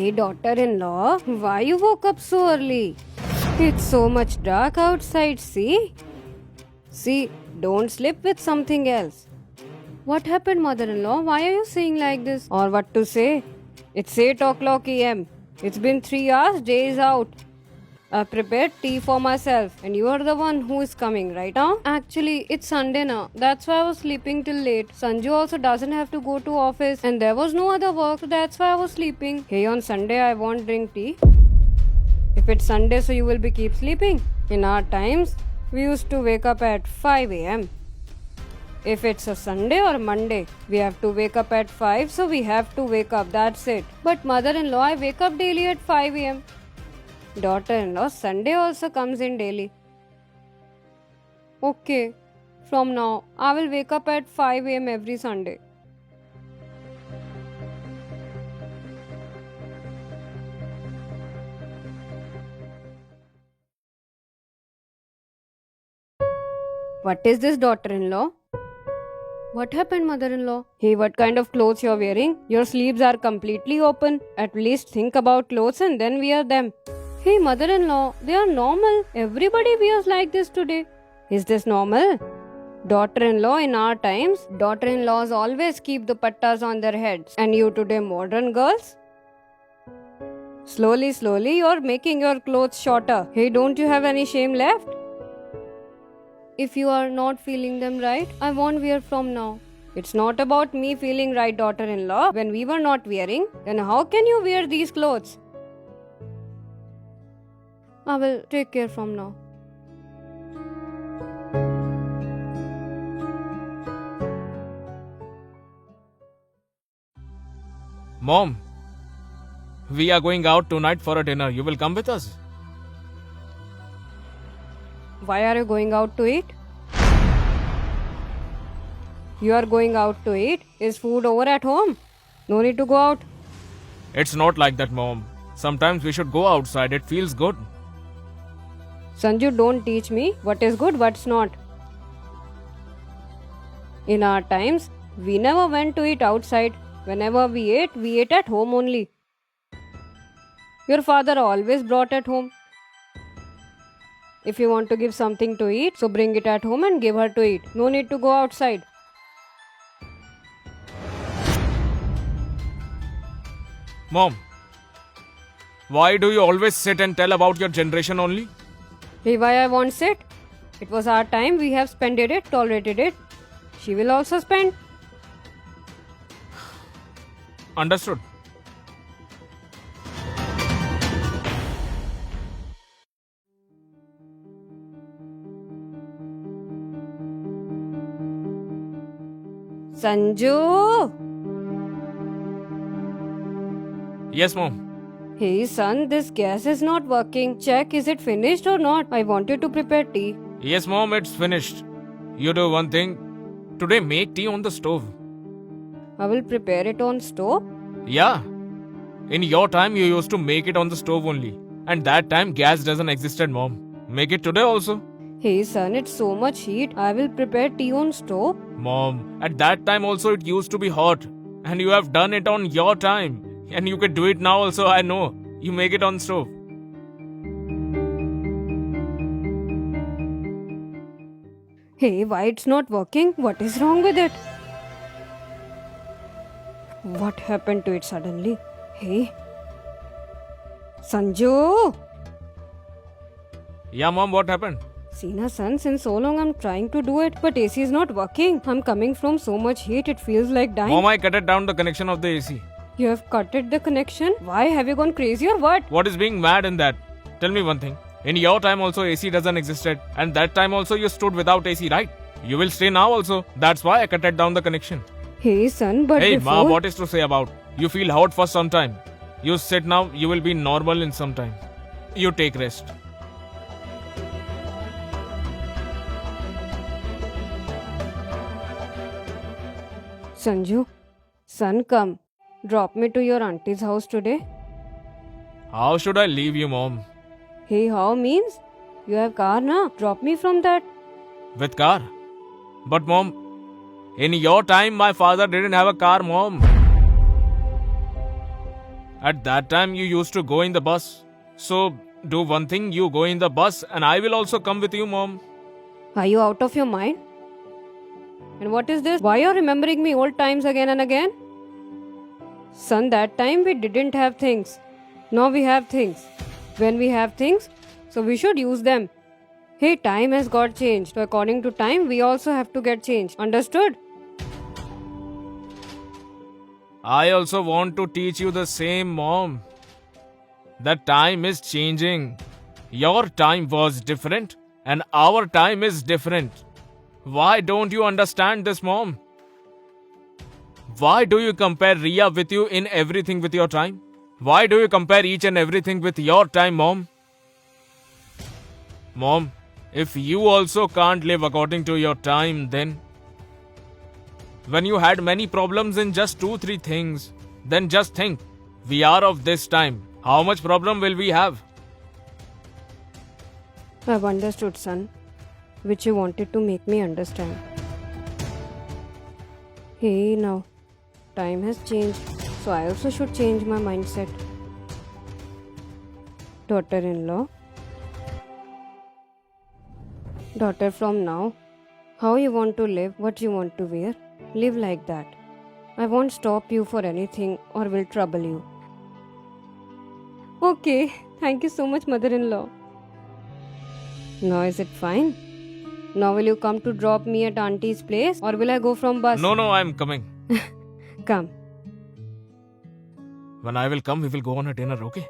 Hey, daughter-in-law, why you woke up so early? It's so much dark outside, see? See, don't sleep with something else. What happened, mother-in-law? Why are you saying like this? Or what to say? It's 8 o'clock AM. It's been 3 hours, day is out. I prepared tea for myself and you are the one who is coming right now. Actually, it's Sunday now. That's why I was sleeping till late. Sanju also doesn't have to go to office and there was no other work, so that's why I was sleeping. Hey, on Sunday I won't drink tea. If it's Sunday, so you will be keep sleeping. In our times, we used to wake up at 5 am. If it's a Sunday or Monday, we have to wake up at 5, so we have to wake up, that's it. But mother-in-law, I wake up daily at 5 am. Daughter-in-law, Sunday also comes in daily. Okay, from now, I will wake up at 5 am every Sunday. What is this, daughter-in-law? What happened, mother-in-law? Hey, what kind of clothes you're wearing? Your sleeves are completely open. At least think about clothes and then wear them. Hey, mother-in-law, they are normal. Everybody wears like this today. Is this normal? Daughter-in-law, in our times, daughter-in-laws always keep the pattas on their heads. And you today modern girls? Slowly, you're making your clothes shorter. Hey, don't you have any shame left? If you are not feeling them right, I won't wear from now. It's not about me feeling right, daughter-in-law. When we were not wearing, then how can you wear these clothes? I will take care from now. Mom, we are going out tonight for a dinner. You will come with us? Why are you going out to eat? You are going out to eat? Is food over at home? No need to go out. It's not like that, Mom. Sometimes we should go outside. It feels good. Sanju, don't teach me what is good, what's not. In our times, we never went to eat outside. Whenever we ate at home only. Your father always brought at home. If you want to give something to eat, so bring it at home and give her to eat. No need to go outside. Mom, why do you always sit and tell about your generation only? Hey, why I won't sit? It was our time, we have spent it, tolerated it. She will also spend. Understood. Sanju! Yes, Mom. Hey son, this gas is not working. Check, is it finished or not? I wanted to prepare tea. Yes, Mom, it's finished. You do one thing. Today, make tea on the stove. I will prepare it on stove. Yeah. In your time, you used to make it on the stove only. And that time, gas doesn't existed, Mom. Make it today also. Hey son, it's so much heat. I will prepare tea on stove. Mom, at that time also it used to be hot. And you have done it on your time. And you could do it now also, I know. You make it on stove. Hey, why it's not working? What is wrong with it? What happened to it suddenly? Hey? Sanju! Yeah, Mom, what happened? Sina son, since so long I'm trying to do it, but AC is not working. I'm coming from so much heat, it feels like dying. Mom, I cut it down the connection of the AC. You have cut it the connection? Why? Have you gone crazy or what? What is being mad in that? Tell me one thing. In your time also AC doesn't existed. And that time also you stood without AC, right? You will stay now also. That's why I cut it down the connection. Hey son, but Hey before... Ma, what is to say about? You feel hot for some time. You sit now, you will be normal in some time. You take rest. Sanju, son, come. Drop me to your auntie's house today. How should I leave you, Mom? Hey, how means? You have car na? Drop me from that. With car? But Mom, in your time my father didn't have a car, Mom. At that time, you used to go in the bus. So, do one thing, you go in the bus and I will also come with you, mom. Are you out of your mind? And what is this? Why you're remembering me old times again and again? Son, that time we didn't have things. Now we have things. When we have things, so we should use them. Hey, time has got changed. So according to time, we also have to get changed. Understood? I also want to teach you the same, mom. That time is changing. Your time was different and our time is different. Why don't you understand this, mom? Why do you compare Ria with you in everything with your time? Why do you compare each and everything with your time, mom? Mom, if you also can't live according to your time, then when you had many problems in just 2-3 things, then just think, we are of this time. How much problem will we have? I've understood, son, which you wanted to make me understand. Hey, now, time has changed, so I also should change my mindset. Daughter-in-law. Daughter, from now, how you want to live, what you want to wear, live like that. I won't stop you for anything or will trouble you. Okay, thank you so much, mother-in-law. Now is it fine? Now will you come to drop me at auntie's place or will I go from bus? No, I'm coming. Come. When I will come, we will go on a dinner, okay?